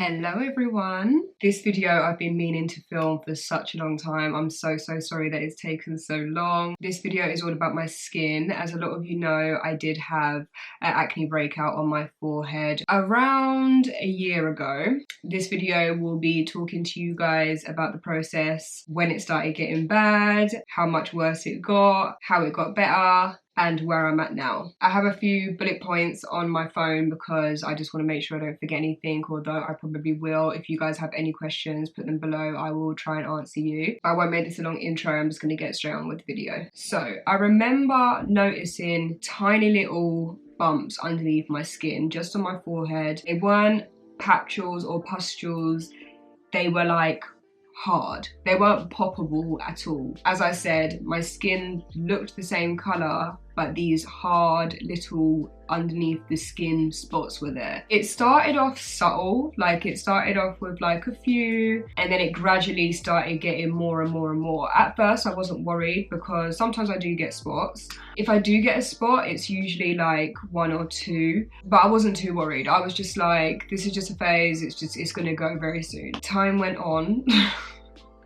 Hello everyone. This video I've been meaning to film for such a long time. I'm so sorry that it's taken so long. This video is all about my skin. As a lot of you know, I did have an acne breakout on my forehead around a year ago. This video will be talking to you guys about the process, when it started getting bad, how much worse it got, how it got better, and where I'm at now. I have a few bullet points on my phone because I just want to make sure I don't forget anything, although I probably will. If you guys have any questions, put them below. I will try and answer you. I won't make this a long intro. I'm just going to get straight on with the video. So I remember noticing tiny little bumps underneath my skin, just on my forehead. They weren't papules or pustules. They were like hard. They weren't poppable at all. As I said, my skin looked the same colour, but these hard little underneath the skin spots were there. It started off subtle, like it started off with like a few, and then it gradually started getting more and more and more. At first I wasn't worried because sometimes I do get spots. If I do get a spot, it's usually like 1 or 2, but I wasn't too worried. I was just like, this is just a phase, it's gonna go very soon. Time went on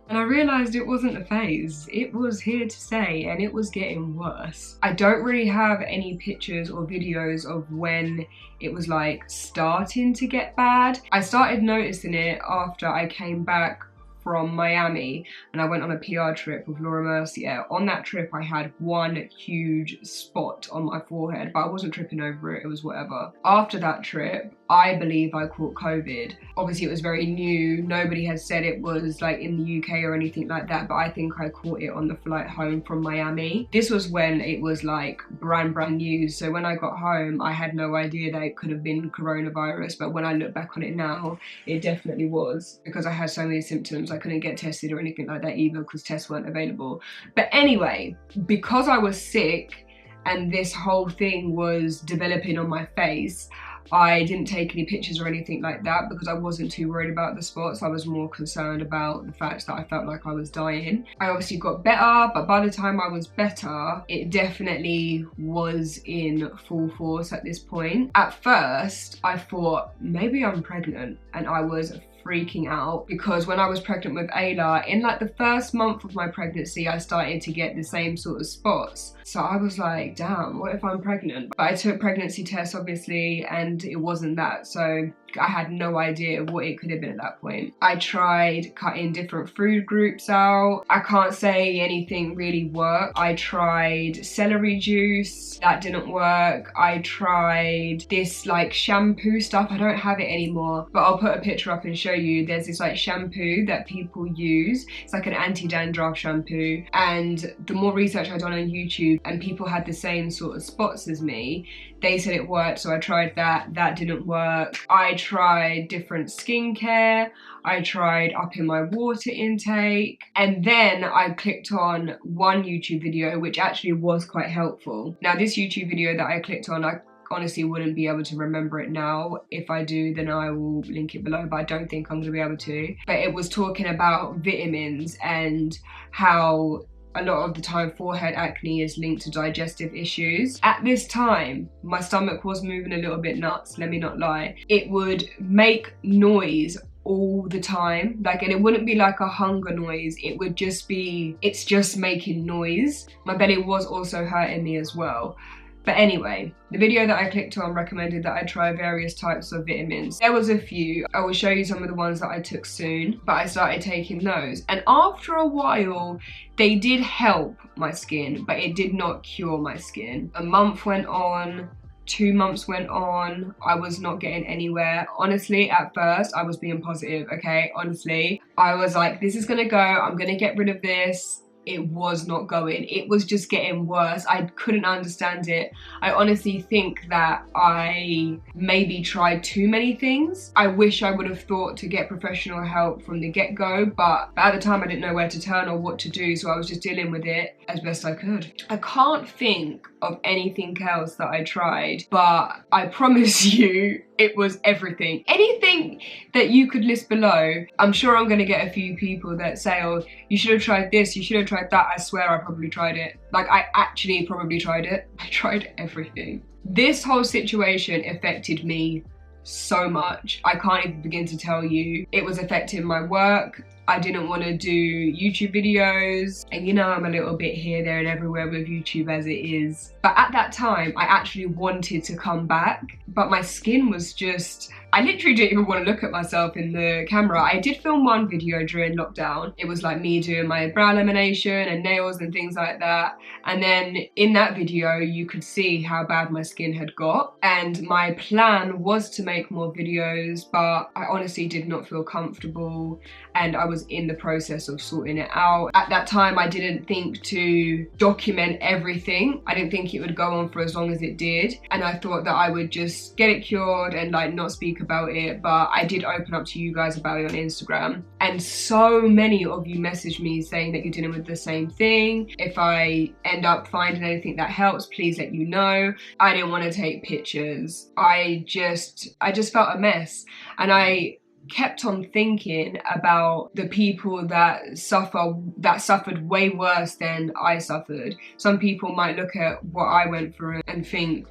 and I realised it wasn't a phase. It was here to stay and it was getting worse. I don't really have any pictures or videos of when it was like starting to get bad. I started noticing it after I came back from Miami and I went on a PR trip with Laura Mercier. On that trip I had one huge spot on my forehead, but I wasn't tripping over it, it was whatever. After that trip, I believe I caught COVID. Obviously it was very new, nobody had said it was like in the UK or anything like that, but I think I caught it on the flight home from Miami. This was when it was like brand new, so when I got home I had no idea that it could have been coronavirus, but when I look back on it now, it definitely was, because I had so many symptoms. I couldn't get tested or anything like that either because tests weren't available. But anyway, because I was sick and this whole thing was developing on my face, I didn't take any pictures or anything like that because I wasn't too worried about the spots. I was more concerned about the fact that I felt like I was dying. I obviously got better, but by the time I was better, it definitely was in full force at this point. At first, I thought maybe I'm pregnant, and I was freaking out because when I was pregnant with Ayla, in like the first month of my pregnancy, I started to get the same sort of spots. So I was like, damn, what if I'm pregnant? But I took pregnancy tests obviously and it wasn't that, so I had no idea what it could have been at that point. I tried cutting different food groups out. I can't say anything really worked. I tried celery juice, that didn't work. I tried this like shampoo stuff, I don't have it anymore, but I'll put a picture up and show you. There's this like shampoo that people use. It's like an anti-dandruff shampoo, and the more research I'd done on YouTube and people had the same sort of spots as me, they said it worked, so I tried that. That didn't work. I tried different skincare. I tried upping my water intake, and then I clicked on one YouTube video which actually was quite helpful. Now this YouTube video that I clicked on, I honestly wouldn't be able to remember it now. If I do, then I will link it below, but I don't think I'm gonna be able to. But it was talking about vitamins and how a lot of the time forehead acne is linked to digestive issues. At this time, my stomach was moving a little bit nuts, let me not lie. It would make noise all the time, like, and it wouldn't be like a hunger noise, it would just be, it's just making noise. My belly was also hurting me as well. But anyway, the video that I clicked on recommended that I try various types of vitamins. There was a few. I will show you some of the ones that I took soon, but I started taking those. And after a while, they did help my skin, but it did not cure my skin. A month went on, 2 months went on, I was not getting anywhere. Honestly, at first, I was being positive, okay? Honestly, I was like, this is gonna go, I'm gonna get rid of this. It was not going. It was just getting worse. I couldn't understand it. I honestly think that I maybe tried too many things. I wish I would have thought to get professional help from the get-go, but at the time I didn't know where to turn or what to do, so I was just dealing with it as best I could. I can't think of anything else that I tried, but I promise you it was everything. Anything that you could list below. I'm sure I'm gonna get a few people that say, oh, you should have tried this, you should have tried that. I swear I probably tried it. Like, I actually probably tried it. I tried everything. This whole situation affected me so much. I can't even begin to tell you. It was affecting my work. I didn't want to do YouTube videos, and you know I'm a little bit here, there and everywhere with YouTube as it is. But at that time, I actually wanted to come back, but my skin was just, I literally didn't even want to look at myself in the camera. I did film one video during lockdown. It was like me doing my brow lamination and nails and things like that. And then in that video, you could see how bad my skin had got. And my plan was to make more videos, but I honestly did not feel comfortable, and I was in the process of sorting it out. At that time, I didn't think to document everything. I didn't think it would go on for as long as it did. And I thought that I would just get it cured and like not speak about it. But I did open up to you guys about it on Instagram. And so many of you messaged me saying that you're dealing with the same thing. If I end up finding anything that helps, please let you know. I didn't want to take pictures. I just felt a mess. And I kept on thinking about the people that suffered way worse than I suffered. Some people might look at what I went through and think,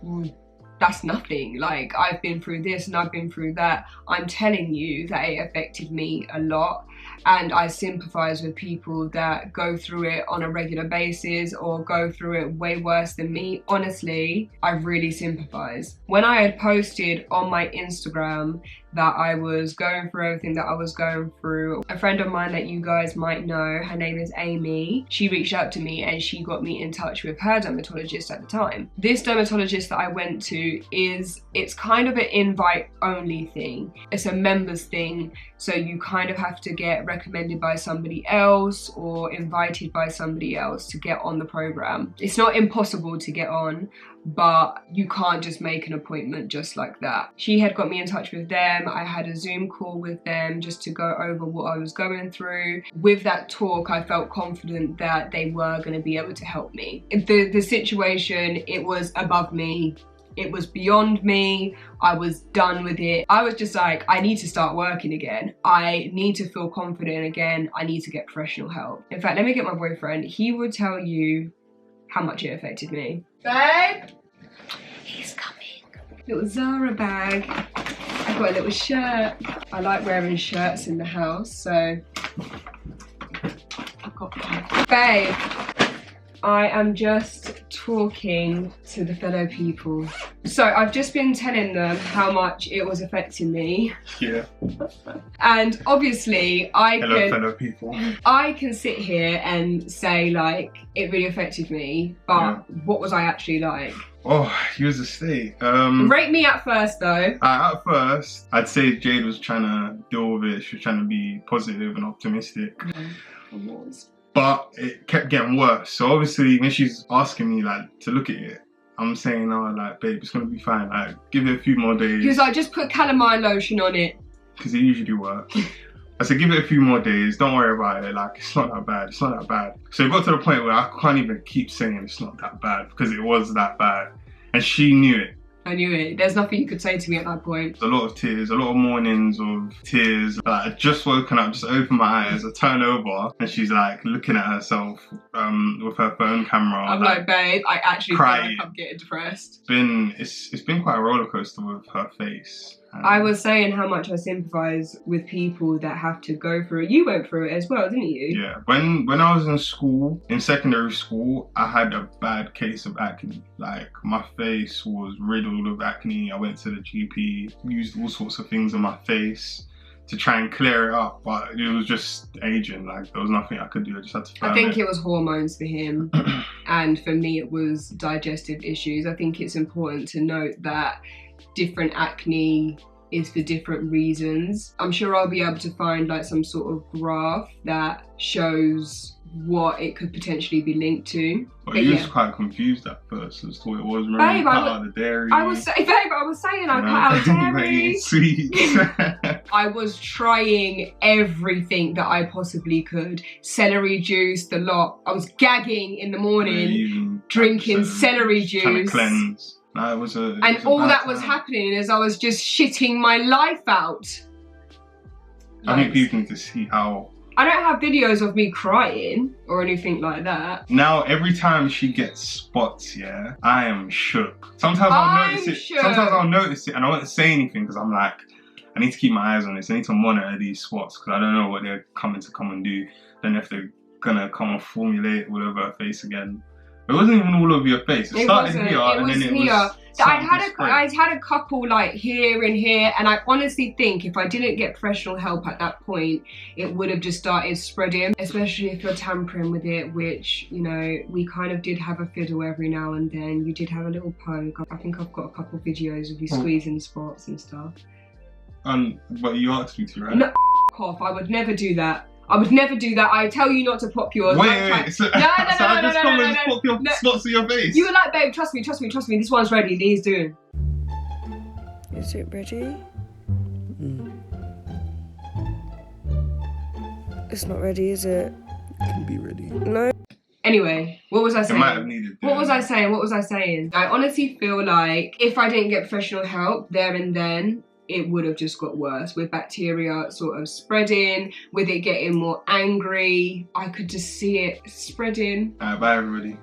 that's nothing. Like, I've been through this and I've been through that. I'm telling you that it affected me a lot, and I sympathize with people that go through it on a regular basis or go through it way worse than me. Honestly, I really sympathize. When I had posted on my Instagram that I was going through everything that I was going through, a friend of mine that you guys might know, her name is Amy, she reached out to me and she got me in touch with her dermatologist at the time. This dermatologist that I went to it's kind of an invite only thing. It's a members thing, so you kind of have to get recommended by somebody else or invited by somebody else to get on the program. It's not impossible to get on, but you can't just make an appointment just like that. She had got me in touch with them. I had a Zoom call with them just to go over what I was going through. With that talk, I felt confident that they were going to be able to help me. The situation, it was above me. It was beyond me. I was done with it. I was just like, I need to start working again. I need to feel confident again. I need to get professional help. In fact, let me get my boyfriend. He would tell you how much it affected me. Babe, he's coming. Little Zara bag. I've got a little shirt. I like wearing shirts in the house, so I've got one. Babe, I am just talking to the fellow people. So I've just been telling them how much it was affecting me. Yeah. And obviously fellow people. I can sit here and say like it really affected me, but what was I actually like? Oh, you was a state. Rate me at first though. At first, I'd say Jade was trying to deal with it. She was trying to be positive and optimistic. I was. But it kept getting worse. So obviously when she's asking me like to look at it, I'm saying, oh, like, babe, it's gonna be fine. Like, give it a few more days. He was like, just put calamine lotion on it. Because it usually works. I said, give it a few more days. Don't worry about it. Like, it's not that bad. It's not that bad. So it got to the point where I can't even keep saying it's not that bad because it was that bad. And she knew it. I knew it. There's nothing you could say to me at that point. A lot of tears, a lot of mornings of tears. Like, I just woken up, just opened my eyes, I turn over, and she's like looking at herself with her phone camera. I'm like, babe, I actually feel like I'm getting depressed. It's been quite a roller coaster with her face. I was saying how much I sympathise with people that have to go through it. You went through it as well, didn't you? Yeah. When I was in school, in secondary school, I had a bad case of acne. Like, my face was riddled with acne. I went to the GP, used all sorts of things on my face to try and clear it up, but it was just aging. Like, there was nothing I could do. I just had to I think it was hormones for him. And for me, it was digestive issues. I think it's important to note that different acne is for different reasons. I'm sure I'll be able to find like some sort of graph that shows what it could potentially be linked to. But you was quite confused at first as to what it was. Remember, you cut out the dairy. I was saying I cut out dairy. Sweets. I was trying everything that I possibly could. Celery juice, the lot. I was gagging in the morning, drinking celery juice. Trying to cleanse. No, it was a. And all that was happening is I was just shitting my life out. I think people need to see how I don't have videos of me crying or anything like that. Now, every time she gets spots, yeah, I am shook. Sometimes I'll notice it. shook. Sometimes I'll notice it and I won't say anything because I'm like, I need to keep my eyes on this. I need to monitor these spots because I don't know what they're coming to come and do. Don't know if they're gonna come and formulate all over her face again. It wasn't even all over your face. It started here and then it was. I had a couple like here and here, and I honestly think if I didn't get professional help at that point, it would have just started spreading, especially if you're tampering with it, which, you know, we kind of did have a fiddle every now and then. You did have a little poke. I think I've got a couple videos of you squeezing spots and stuff. But you asked me to, right? No, off. I would never do that. I would never do that. I tell you not to pop yours. Wait. So I just come and pop your spots in your face? You were like, babe, trust me. This one's ready. These do. Is it ready? It's not ready, is it? It can be ready. No. Anyway, what was I saying? It might have needed. What was I saying? I honestly feel like if I didn't get professional help there and then, it would have just got worse with bacteria sort of spreading, with it getting more angry. I could just see it spreading. Bye everybody.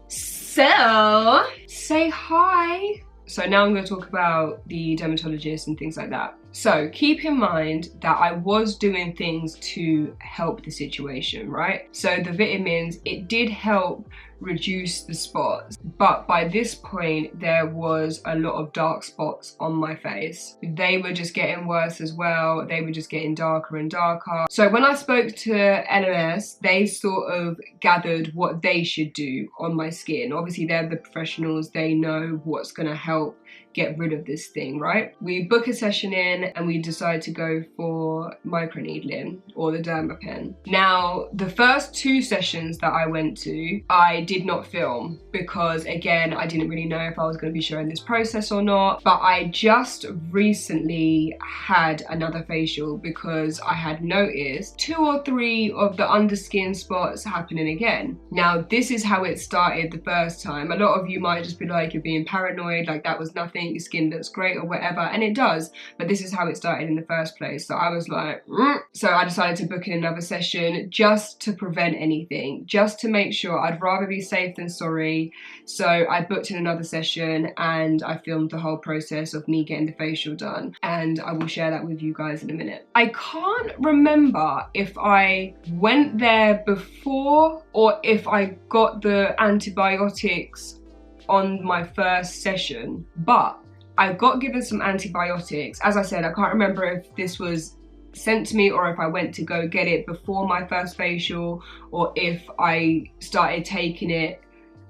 So, say hi. So now I'm going to talk about the dermatologist and things like that. So keep in mind that I was doing things to help the situation, right? So the vitamins, it did help reduce the spots, but by this point there was a lot of dark spots on my face. They were just getting worse as well. They were just getting darker and darker. So when I spoke to LMS, they sort of gathered what they should do on my skin. Obviously they're the professionals, they know what's going to help get rid of this thing, right? We book a session in and we decide to go for microneedling or the dermapen. Now, the first 2 sessions that I went to, I did not film because, again, I didn't really know if I was going to be showing this process or not, but I just recently had another facial because I had noticed 2 or 3 of the underskin spots happening again. Now, this is how it started the first time. A lot of you might just be like, you're being paranoid, like that was nothing, your skin looks great or whatever, and it does, but this is how it started in the first place. So I was like, So I decided to book in another session just to prevent anything, just to make sure. I'd rather be safe than sorry. So I booked in another session and I filmed the whole process of me getting the facial done, and I will share that with you guys in a minute. I can't remember if I went there before or if I got the antibiotics on my first session, but I got given some antibiotics. As I said, I can't remember if this was sent to me or if I went to go get it before my first facial or if I started taking it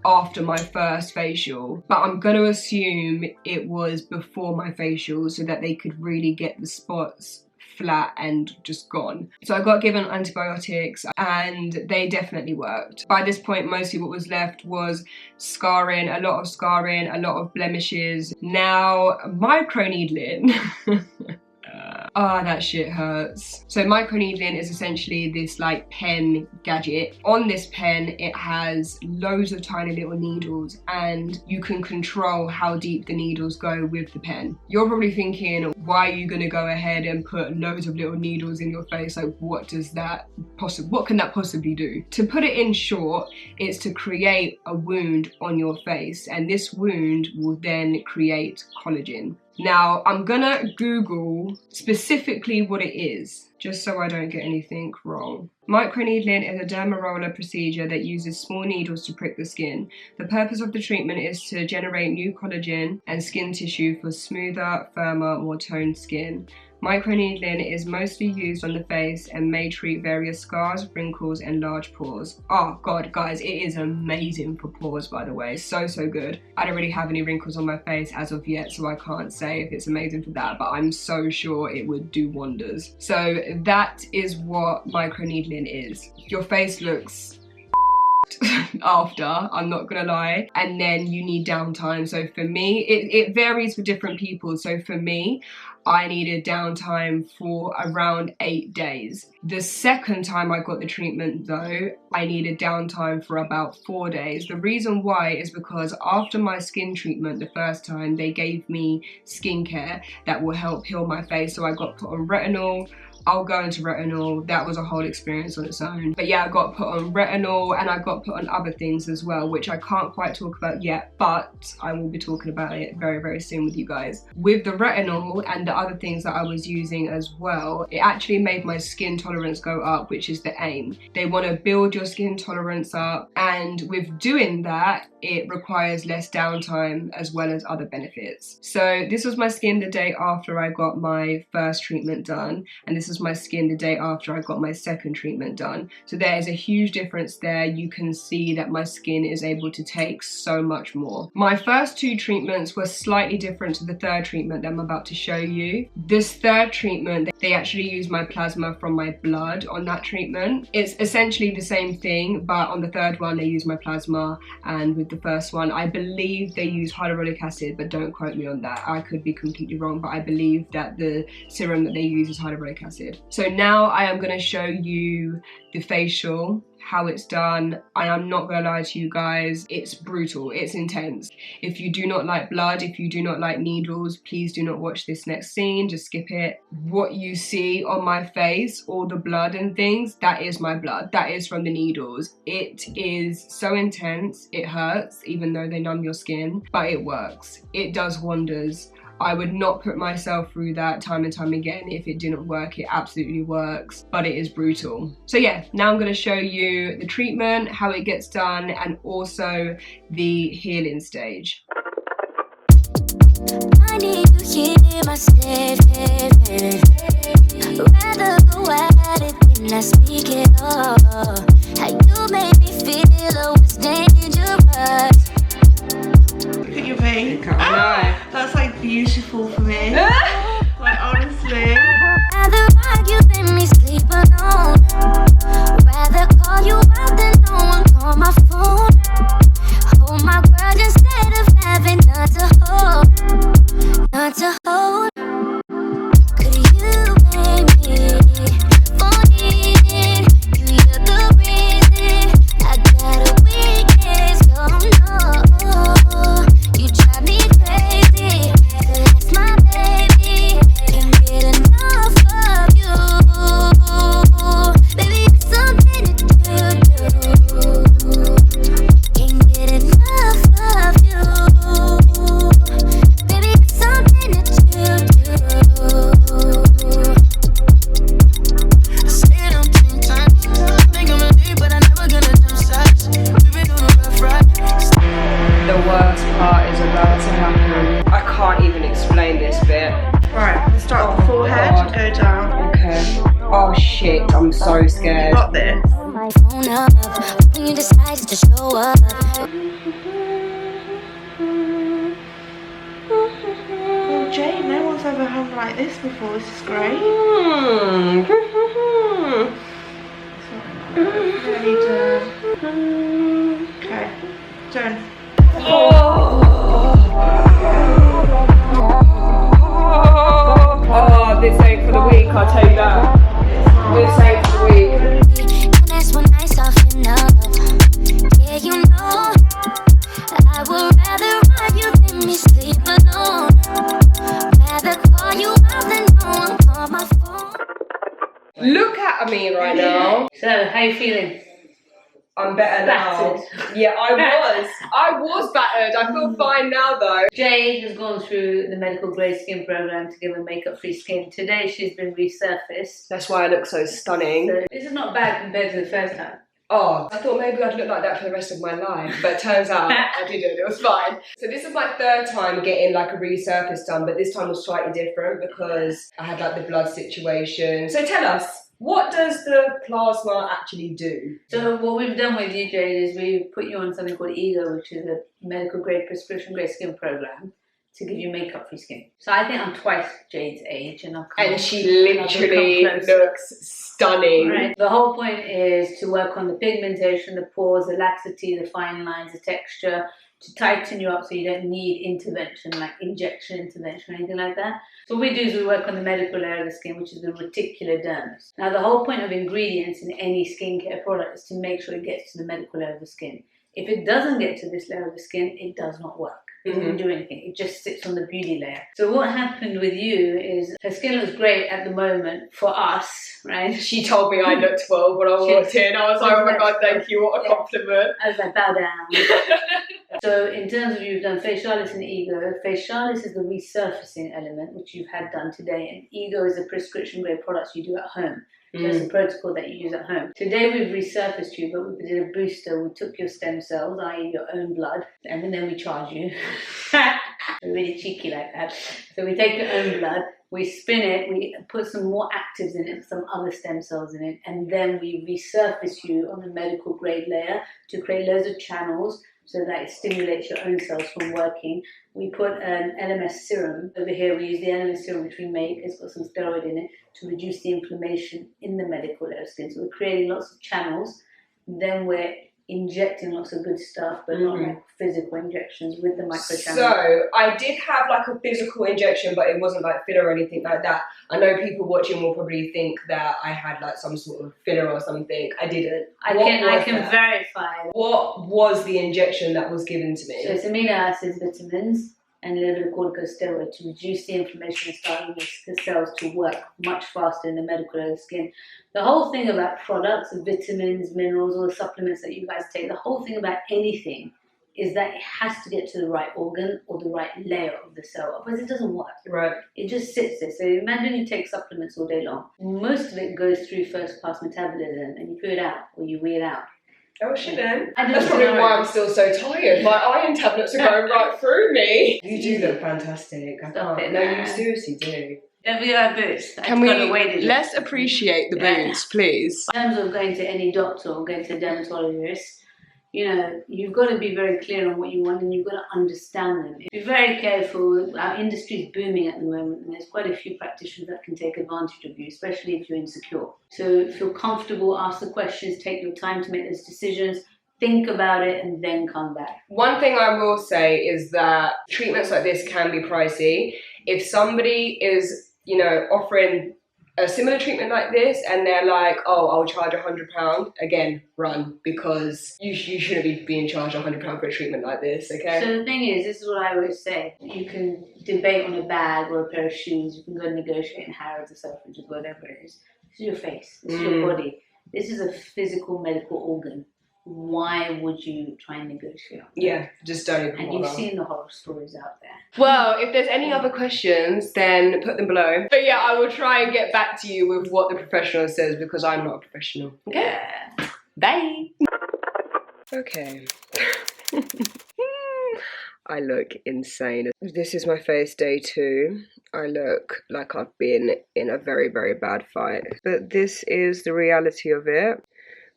after my first facial, but I'm going to assume it was before my facial so that they could really get the spots flat and just gone. So I got given antibiotics and they definitely worked. By this point, mostly what was left was scarring, a lot of blemishes. Now, microneedling. That shit hurts. So microneedling is essentially this like pen gadget. On this pen, it has loads of tiny little needles and you can control how deep the needles go with the pen. You're probably thinking, why are you gonna go ahead and put loads of little needles in your face? Like, what can that possibly do? To put it in short, it's to create a wound on your face, and this wound will then create collagen. Now, I'm gonna Google specifically what it is, just so I don't get anything wrong. Microneedling is a derma roller procedure that uses small needles to prick the skin. The purpose of the treatment is to generate new collagen and skin tissue for smoother, firmer, more toned skin. Microneedling is mostly used on the face and may treat various scars, wrinkles, and large pores. Oh God, guys, it is amazing for pores, by the way. So good. I don't really have any wrinkles on my face as of yet, so I can't say if it's amazing for that, but I'm so sure it would do wonders. So that is what microneedling is. Your face looks after, I'm not gonna lie, and then you need downtime. So for me, it varies for different people. So for me, I needed downtime for around 8 days. The second time I got the treatment though, I needed downtime for about 4 days. The reason why is because after my skin treatment the first time, they gave me skincare that will help heal my face. So I got put on retinol, I'll go into retinol. That was a whole experience on its own. But yeah, I got put on retinol and I got put on other things as well, which I can't quite talk about yet, but I will be talking about it very, very soon with you guys. With the retinol and the other things that I was using as well, it actually made my skin tolerance go up, which is the aim. They want to build your skin tolerance up, and with doing that, it requires less downtime as well as other benefits. So this was my skin the day after I got my first treatment done, and this is my skin the day after I got my second treatment done. So there is a huge difference there. You can see that my skin is able to take so much more. My first two treatments were slightly different to the third treatment that I'm about to show you. This third treatment, they actually use my plasma from my blood on that treatment. It's essentially the same thing, but on the third one they use my plasma, and with the first one I believe they use hyaluronic acid, but don't quote me on that. I could be completely wrong, but I believe that the serum that they use is hyaluronic acid. So now I am going to show you the facial, how it's done. I am not gonna lie to you guys, it's brutal, it's intense. If you do not like blood, if you do not like needles, please do not watch this next scene, just skip it. What you see on my face, all the blood and things, that is my blood, that is from the needles. It is so intense, it hurts even though they numb your skin, but it works, it does wonders. I would not put myself through that time and time again if it didn't work. It absolutely works, but it is brutal. So yeah, now I'm going to show you the treatment, how it gets done, and also the healing stage. I need to hear myself, rather go at it than I speak it all. How you make me feel always dangerous. Look at your vein. That's like beautiful for me. Like honestly. Rather argue than me sleep alone. Rather call you out than no one call my phone. Hold my grudge instead of having none to hold. None to hold. Could you make me fall in? You're the reason I got a weakness. Oh no, you drive me crazy. That's my baby. Can't get enough of you. Baby, it's something that you do. Can't get enough of you. Baby, it's something that you do. I say it on 10 times. I think I'm a deep, but I never gonna do sides. We've been on a rough ride. The worst part is about to happen. I can't even explain this bit. Right, let's start with the forehead and go down. Okay. Oh shit, I'm so scared. You got this. My phone up when you decided to show up. Oh, Jay, no one's ever hung like this before. This is great. Really done. Okay, done. Oh, this ain't for the weak, I'll tell you that. This ain't for the weak. And that's when I soften up. Yeah, you know, I would rather argue than me sleep alone. Rather call you out than no one call my phone. Look at me right now. So, how you feeling? I'm better now. Yeah, I was battered. I feel fine now though. Jayde has gone through the medical grade skin program to give her makeup-free skin. Today she's been resurfaced. That's why I look so stunning. So this is not bad compared to the first time. Oh, I thought maybe I'd look like that for the rest of my life, but turns out I didn't, it was fine. So this is my third time getting like a resurface done, but this time was slightly different because I had like the blood situation. So tell us, what does the plasma actually do? So what we've done with you, Jayde, is we put you on something called EGO, which is a medical grade prescription grade skin program to give you makeup-free skin. So I think I'm twice Jayde's age, and she literally looks stunning. Right. The whole point is to work on the pigmentation, the pores, the laxity, the fine lines, the texture, to tighten you up so you don't need intervention, like injection intervention or anything like that. So what we do is we work on the medical layer of the skin, which is the reticular dermis. Now the whole point of ingredients in any skincare product is to make sure it gets to the medical layer of the skin. If it doesn't get to this layer of the skin, it does not work. It doesn't do anything. It just sits on the beauty layer. So what happened with you is her skin looks great at the moment for us, right? She told me I looked 12 when I walked in. I was like, oh my god, thank you, what a compliment. I was like, bow down. So in terms of you've done facialis and ego, facialis is the resurfacing element, which you've had done today, and ego is a prescription grade products you do at home. So it's a protocol that you use at home. Today we've resurfaced you, but we did a booster. We took your stem cells, i.e. your own blood, and then we charge you. We're really cheeky like that. So we take your own blood, we spin it, we put some more actives in it, some other stem cells in it, and then we resurface you on a medical grade layer to create loads of channels so that it stimulates your own cells from working. We put an LMS serum over here. We use the LMS serum which we make. It's got some steroid in it to reduce the inflammation in the medical layer of skin. So we're creating lots of channels. Then we're injecting lots of good stuff, but not like physical injections with the microchannel. So I did have like a physical injection, but it wasn't like filler or anything like that. I know people watching will probably think that I had like some sort of filler or something. I didn't. I can verify. What was the injection that was given to me? So it's amino acids, vitamins, and a little bit of corticosteroid to reduce the inflammation and start the cells to work much faster in the medical area of the skin. The whole thing about products, vitamins, minerals, all the supplements that you guys take, the whole thing about anything is that it has to get to the right organ or the right layer of the cell, otherwise it doesn't work. Right. It just sits there. So imagine you take supplements all day long. Most of it goes through first pass metabolism and you put it out or you weed it out. Oh shit then. I That's probably why I'm still so tired. My iron tablets are going right through me. You do look fantastic. I Stop can't. it, No, man. you seriously do. Don't be like boots. Can we, let's appreciate the boots, please. In terms of going to any doctor or going to a dermatologist, you know, you've got to be very clear on what you want and you've got to understand them. Be very careful. Our industry is booming at the moment and there's quite a few practitioners that can take advantage of you, especially if you're insecure. So feel comfortable, ask the questions, take your time to make those decisions, think about it and then come back. One thing I will say is that treatments like this can be pricey. If somebody is, you know, offering a similar treatment like this and they're like, oh, I'll charge £100, again, run, because you shouldn't be being charged £100 for a treatment like this, okay? So the thing is, this is what I always say, you can debate on a bag or a pair of shoes, you can go negotiate in Harrods or Selfridges, whatever it is. This is your face, this is your body, this is a physical medical organ. Why would you try and negotiate? Yeah, just don't even And bother. you've seen the horror stories out there. Well, if there's any other questions, then put them below. But yeah, I will try and get back to you with what the professional says because I'm not a professional. Okay? Yeah. Bye. Okay. I look insane. This is my face day 2. I look like I've been in a very, very bad fight. But this is the reality of it.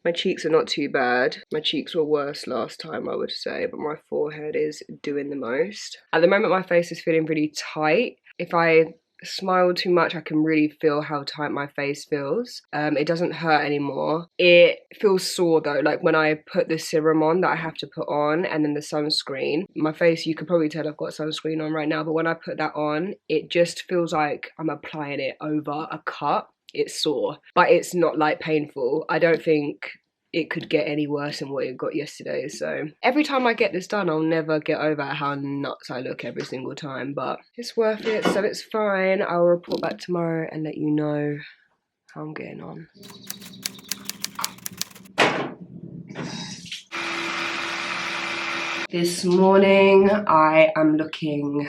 My cheeks are not too bad. My cheeks were worse last time, I would say, but my forehead is doing the most. At the moment, my face is feeling really tight. If I smile too much, I can really feel how tight my face feels. It doesn't hurt anymore. It feels sore though, like when I put the serum on that I have to put on and then the sunscreen. My face, you can probably tell I've got sunscreen on right now, but when I put that on, it just feels like I'm applying it over a cut. It's sore, but it's not like painful. I don't think it could get any worse than what it got yesterday. So every time I get this done, I'll never get over how nuts I look every single time, but it's worth it, so it's fine. I'll report back tomorrow and let you know how I'm getting on. This morning, I am looking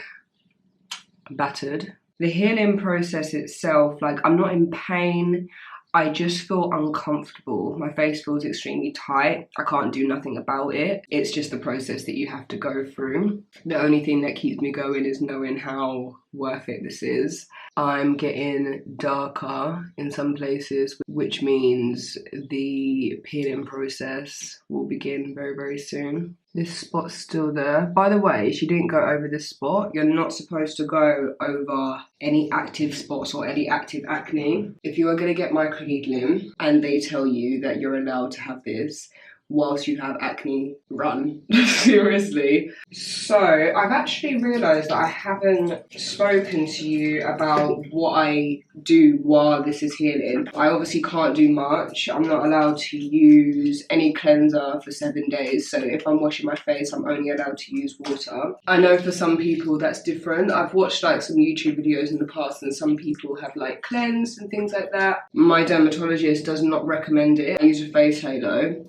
battered. The healing process itself, like I'm not in pain, I just feel uncomfortable. My face feels extremely tight. I can't do nothing about it. It's just the process that you have to go through. The only thing that keeps me going is knowing how worth it this is. I'm getting darker in some places, which means the peeling process will begin very, very soon. This spot's still there. By the way, she didn't go over this spot. You're not supposed to go over any active spots or any active acne. If you are going to get microneedling and they tell you that you're allowed to have this, whilst you have acne, run. Seriously. So I've actually realised that I haven't spoken to you about what I do while this is healing. I obviously can't do much. I'm not allowed to use any cleanser for 7 days. So if I'm washing my face, I'm only allowed to use water. I know for some people that's different. I've watched like some YouTube videos in the past and some people have like cleansed and things like that. My dermatologist does not recommend it. I use a face halo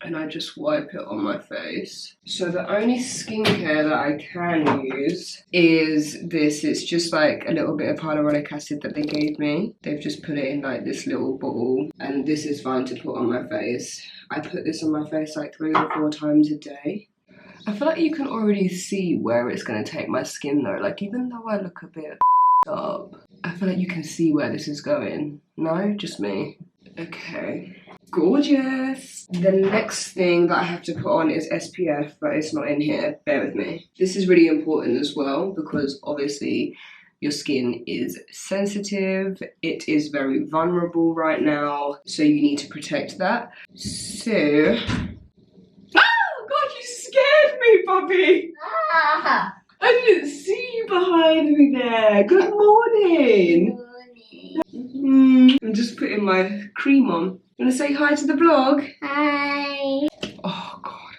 and I just wipe it on my face. So the only skincare that I can use is this. It's just like a little bit of hyaluronic acid that they gave me. They've just put it in like this little bottle and this is fine to put on my face. I put this on my face like 3 or 4 times a day. I feel like you can already see where it's going to take my skin though. Like even though I look a bit up, I feel like you can see where this is going. No, just me. Okay. Gorgeous. The next thing that I have to put on is SPF, but it's not in here. Bear with me. This is really important as well because obviously your skin is sensitive. It is very vulnerable right now, so you need to protect that. So, oh God, you scared me, Bobby. I didn't see you behind me there. Good morning. I'm just putting my cream on. You want to say hi to the vlog? Hi. Oh God,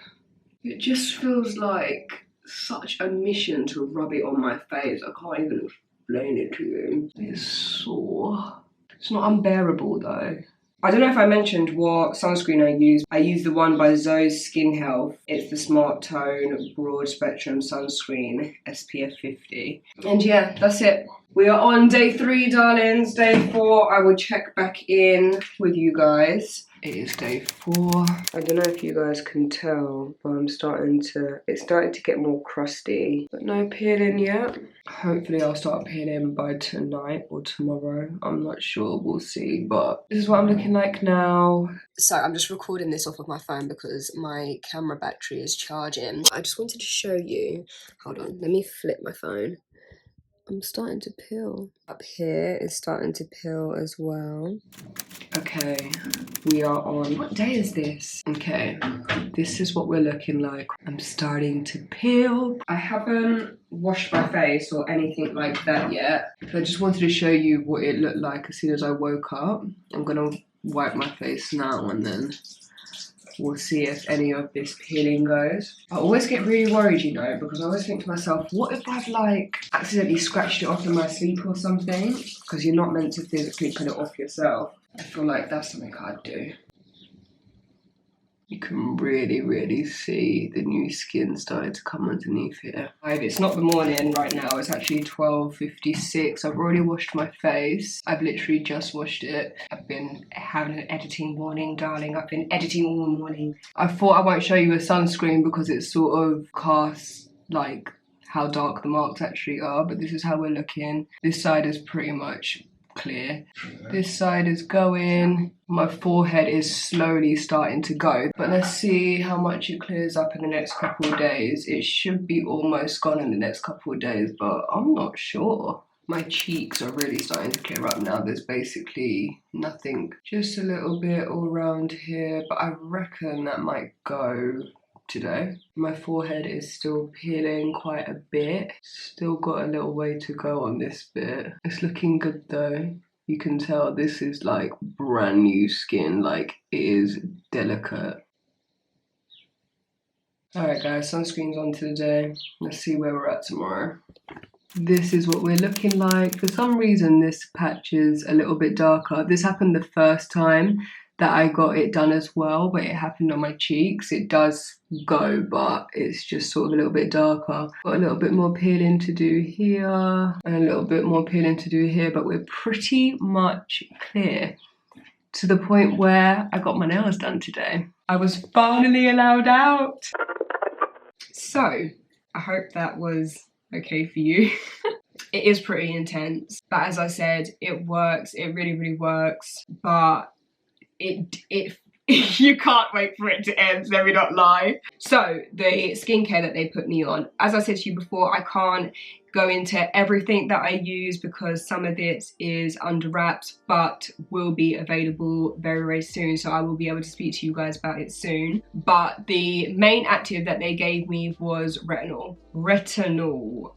it just feels like such a mission to rub it on my face. I can't even explain it to you. It's sore. It's not unbearable though. I don't know if I mentioned what sunscreen I use. I use the one by Zoe's Skin Health. It's the Smart Tone Broad Spectrum Sunscreen SPF 50. And yeah, that's it. We are on day 3, darlings. Day 4, I will check back in with you guys. It is day 4. I don't know if you guys can tell, but it's starting to get more crusty. But no peeling yet. Hopefully I'll start peeling by tonight or tomorrow. I'm not sure, we'll see. But this is what I'm looking like now. So I'm just recording this off of my phone because my camera battery is charging. I just wanted to show you, hold on, let me flip my phone. I'm starting to peel. Up here is starting to peel as well. Okay, we are on, what day is this? Okay, this is what we're looking like. I'm starting to peel. I haven't washed my face or anything like that yet. I just wanted to show you what it looked like as soon as I woke up. I'm gonna wipe my face now and then we'll see if any of this peeling goes. I always get really worried, you know, because I always think to myself, what if I've like accidentally scratched it off in my sleep or something? Because you're not meant to physically put it off yourself. I feel like that's something I'd do. You can really see the new skin starting to come underneath here. It's not the morning right now, it's actually 12:56. I've already washed my face. I've literally just washed it. I've been having an editing morning, darling. I've been editing all morning. I thought I won't show you a sunscreen because it sort of casts like how dark the marks actually are, but this is how we're looking. This side is pretty much clear. This side is going. My forehead is slowly starting to go, but let's see how much it clears up in the next couple of days. It should be almost gone in the next couple of days, but I'm not sure. My cheeks are really starting to clear up now. There's basically nothing, just a little bit all around here, but I reckon that might go today. My forehead is still peeling quite a bit. Still got a little way to go on this bit. It's looking good though. You can tell this is like brand new skin, like it is delicate. Alright guys, sunscreen's on today. Let's see where we're at tomorrow. This is what we're looking like. For some reason this patch is a little bit darker. This happened the first time that I got it done as well, but it happened on my cheeks. It does go, but it's just sort of a little bit darker. Got a little bit more peeling to do here and a little bit more peeling to do here, but we're pretty much clear to the point where I got my nails done today. I was finally allowed out. So I hope that was okay for you. It is pretty intense, but as I said, it works. It really works, but it You can't wait for it to end, let me not lie. So the skincare that they put me on, as I said to you before, I can't go into everything that I use because some of it is under wraps, but will be available very, very soon. So I will be able to speak to you guys about it soon. But the main active that they gave me was retinol. Retinol.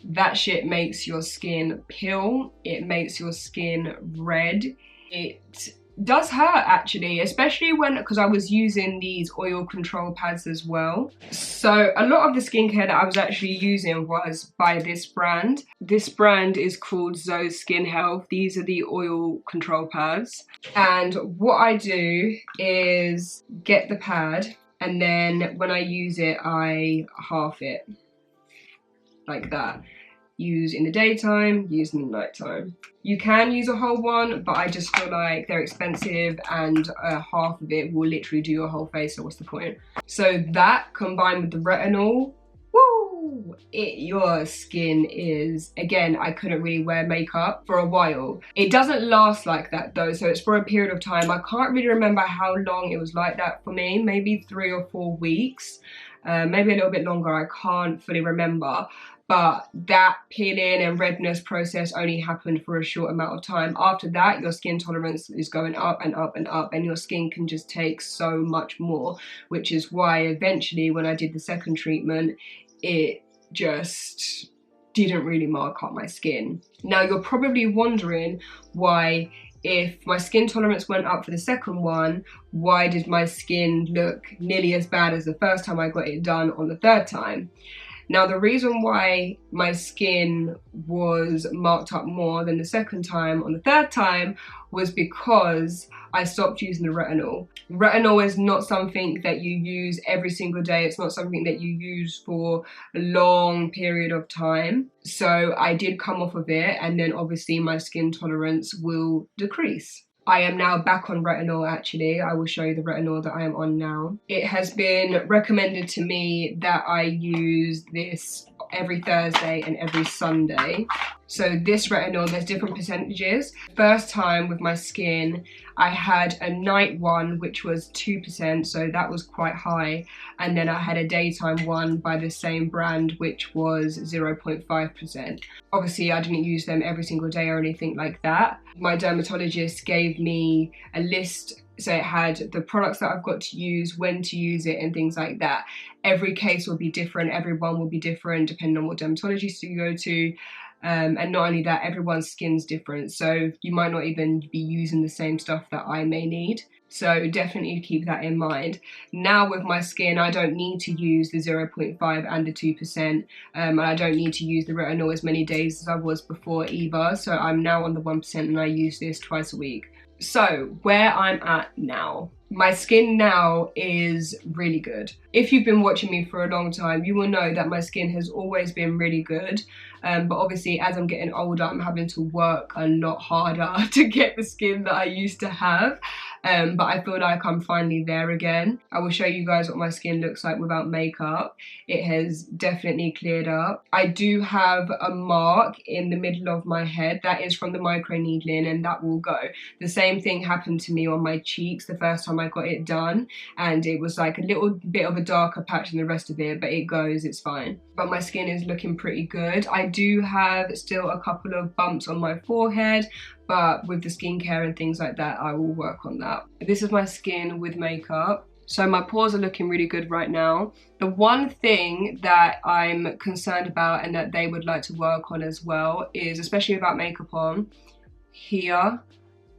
That shit makes your skin peel. It makes your skin red. It does hurt actually, especially because I was using these oil control pads as well. So a lot of the skincare that I was actually using was by this brand. This brand is called Zoe Skin Health. These are the oil control pads. And what I do is get the pad, and then when I use it, I half it like that. Use in the daytime, use in the nighttime. You can use a whole one, but I just feel like they're expensive and half of it will literally do your whole face, so what's the point? So that combined with the retinol, woo! Your skin is, again, I couldn't really wear makeup for a while. It doesn't last like that though, so it's for a period of time. I can't really remember how long it was like that for me, maybe 3 or 4 weeks, maybe a little bit longer, I can't fully remember. But that peeling and redness process only happened for a short amount of time. After that, your skin tolerance is going up and up and up, and your skin can just take so much more, which is why eventually when I did the second treatment, it just didn't really mark up my skin. Now you're probably wondering why, if my skin tolerance went up for the second one, why did my skin look nearly as bad as the first time I got it done on the third time? Now the reason why my skin was marked up more than the second time on the third time was because I stopped using the retinol. Retinol is not something that you use every single day. It's not something that you use for a long period of time. So I did come off of it, and then obviously my skin tolerance will decrease. I am now back on retinol actually. I will show you the retinol that I am on now. It has been recommended to me that I use this every Thursday and every Sunday. So this retinol, there's different percentages. First time with my skin, I had a night one, which was 2%, so that was quite high. And then I had a daytime one by the same brand, which was 0.5%. Obviously, I didn't use them every single day or anything like that. My dermatologist gave me a list, so it had the products that I've got to use, when to use it, and things like that. Every case will be different, everyone will be different depending on what dermatologist you go to. And not only that, everyone's skin's different, so you might not even be using the same stuff that I may need. So definitely keep that in mind. Now with my skin, I don't need to use the 0.5 and the 2%. And I don't need to use the retinol as many days as I was before either. So I'm now on the 1% and I use this twice a week. So where I'm at now, my skin now is really good. If you've been watching me for a long time, you will know that my skin has always been really good. But obviously as I'm getting older, I'm having to work a lot harder to get the skin that I used to have. But I feel like I'm finally there again. I will show you guys what my skin looks like without makeup. It has definitely cleared up. I do have a mark in the middle of my head that is from the micro needling, and that will go. The same thing happened to me on my cheeks the first time I got it done, and it was like a little bit of a darker patch than the rest of it, but it goes, it's fine. But my skin is looking pretty good. I do have still a couple of bumps on my forehead, but with the skincare and things like that, I will work on that. This is my skin with makeup. So my pores are looking really good right now. The one thing that I'm concerned about and that they would like to work on as well is, especially without makeup on, here,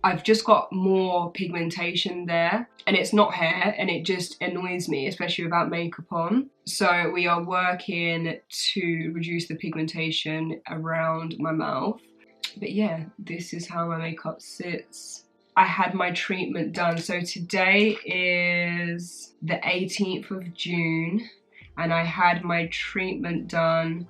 I've just got more pigmentation there, and it's not hair, and it just annoys me, especially without makeup on. So we are working to reduce the pigmentation around my mouth. But yeah, this is how my makeup sits. I had my treatment done. So today is the 18th of June, and I had my treatment done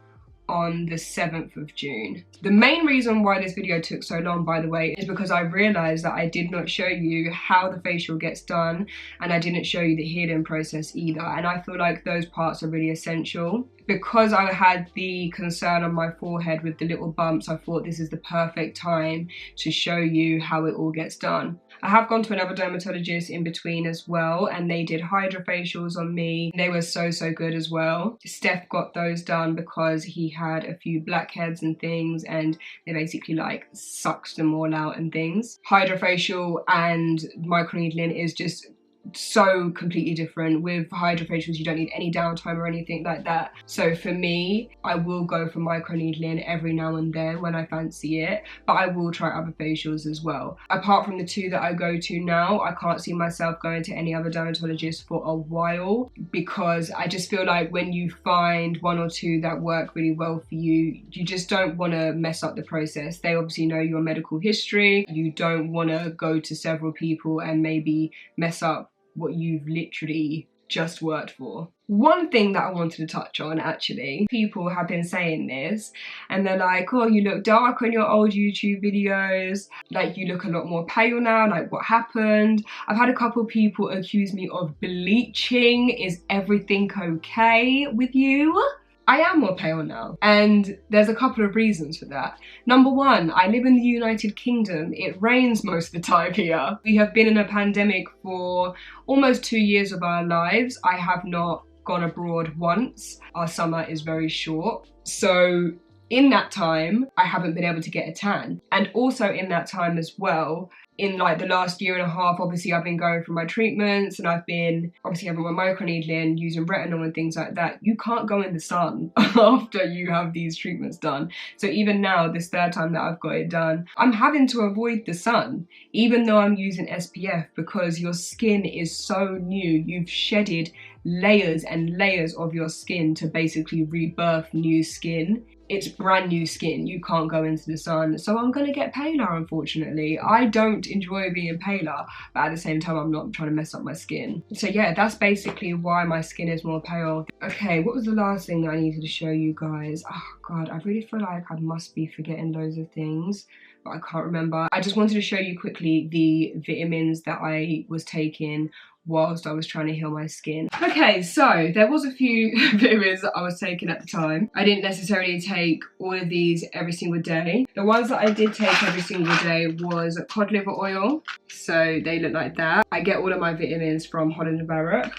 on the 7th of June. The main reason why this video took so long, by the way, is because I realized that I did not show you how the facial gets done, and I didn't show you the healing process either, and I feel like those parts are really essential. Because I had the concern on my forehead with the little bumps, I thought this is the perfect time to show you how it all gets done. I have gone to another dermatologist in between as well, and they did hydrofacials on me. They were so good as well. Steph got those done because he had a few blackheads and things, and they basically like sucked them all out and things. Hydrofacial and microneedling is just so completely different. With hydrofacials, you don't need any downtime or anything like that. So for me, I will go for microneedling every now and then when I fancy it, but I will try other facials as well. Apart from the two that I go to now, I can't see myself going to any other dermatologist for a while, because I just feel like when you find one or two that work really well for you, you just don't want to mess up the process. They obviously know your medical history. You don't want to go to several people and maybe mess up what you've literally just worked for. One thing that I wanted to touch on, actually, people have been saying this and they're like, oh, you look dark on your old YouTube videos, like you look a lot more pale now, like what happened? I've had a couple people accuse me of bleaching. Is everything okay with you? I am more pale now, and there's a couple of reasons for that. Number one, I live in the United Kingdom. It rains most of the time here. We have been in a pandemic for almost 2 years of our lives. I have not gone abroad once. Our summer is very short. So in that time, I haven't been able to get a tan. And also in that time as well, in like the last year and a half, obviously I've been going through my treatments, and I've been obviously having my microneedling, using retinol and things like that. You can't go in the sun after you have these treatments done. So even now, this third time that I've got it done, I'm having to avoid the sun, even though I'm using SPF, because your skin is so new. You've shedded layers and layers of your skin to basically rebirth new skin. It's brand new skin. You can't go into the sun. So I'm gonna get paler, unfortunately. I don't enjoy being paler, but at the same time, I'm not trying to mess up my skin. So yeah, that's basically why my skin is more pale. Okay, what was the last thing that I needed to show you guys? Oh God, I really feel like I must be forgetting loads of things, but I can't remember. I just wanted to show you quickly the vitamins that I was taking whilst I was trying to heal my skin. Okay, so there was a few vitamins that I was taking at the time. I didn't necessarily take all of these every single day. The ones that I did take every single day was cod liver oil. So they look like that. I get all of my vitamins from Holland & Barrett.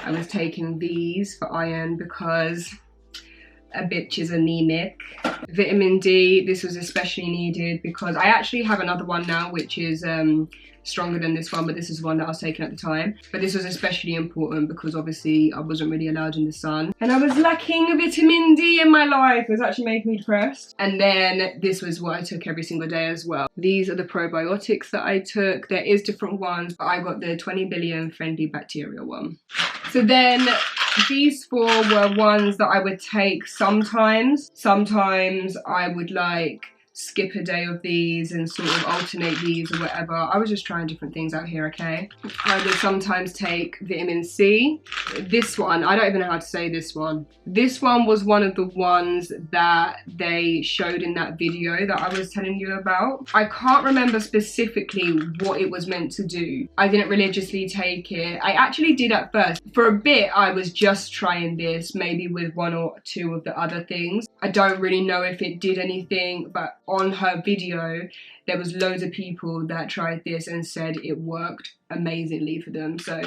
I was taking these for iron because a bitch is anemic. Vitamin D, this was especially needed because I actually have another one now, which is stronger than this one, but this is one that I was taking at the time. But this was especially important because obviously I wasn't really allowed in the sun and I was lacking vitamin D in my life. It was actually making me depressed. And then this was what I took every single day as well. These are the probiotics that I took. There is different ones, but I got the 20 billion friendly bacteria one. So then these four were ones that I would take sometimes. Sometimes I would like skip a day of these and sort of alternate these or whatever. I was just trying different things out here, okay? I would sometimes take vitamin C. This one, I don't even know how to say this one. This one was one of the ones that they showed in that video that I was telling you about. I can't remember specifically what it was meant to do. I didn't religiously take it. I actually did at first. For a bit, I was just trying this, maybe with one or two of the other things. I don't really know if it did anything, but on her video, there was loads of people that tried this and said it worked amazingly for them. So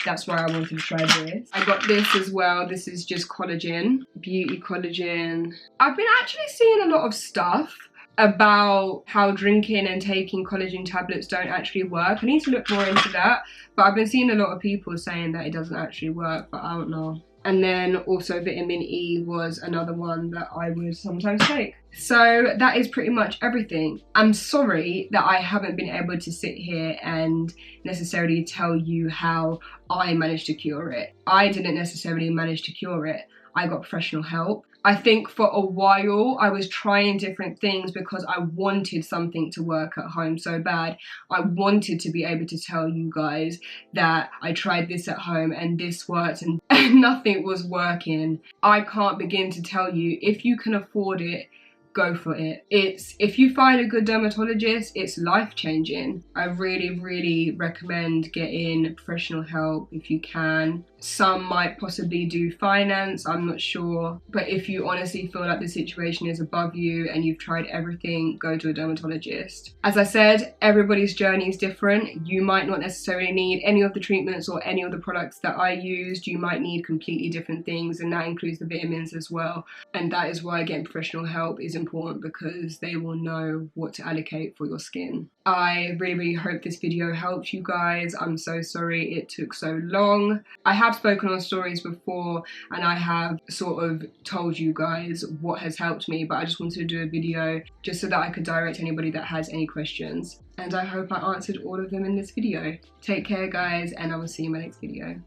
that's why I wanted to try this. I got this as well. This is just collagen, beauty collagen. I've been actually seeing a lot of stuff about how drinking and taking collagen tablets don't actually work. I need to look more into that, but I've been seeing a lot of people saying that it doesn't actually work, but I don't know. And then also vitamin E was another one that I would sometimes take. So that is pretty much everything. I'm sorry that I haven't been able to sit here and necessarily tell you how I managed to cure it. I didn't necessarily manage to cure it. I got professional help. I think for a while I was trying different things because I wanted something to work at home so bad. I wanted to be able to tell you guys that I tried this at home and this worked and nothing was working. I can't begin to tell you, if you can afford it, go for it. If you find a good dermatologist, it's life-changing. I really recommend getting professional help if you can. Some might possibly do finance, I'm not sure, but if you honestly feel like the situation is above you and you've tried everything, go to a dermatologist. As I said, everybody's journey is different. You might not necessarily need any of the treatments or any of the products that I used. You might need completely different things, and that includes the vitamins as well. And that is why getting professional help is important, because they will know what to allocate for your skin. I really hope this video helped you guys. I'm so sorry it took so long. I have spoken on stories before and I have sort of told you guys what has helped me, but I just wanted to do a video just so that I could direct anybody that has any questions. And I hope I answered all of them in this video. Take care guys, and I will see you in my next video.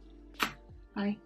Bye.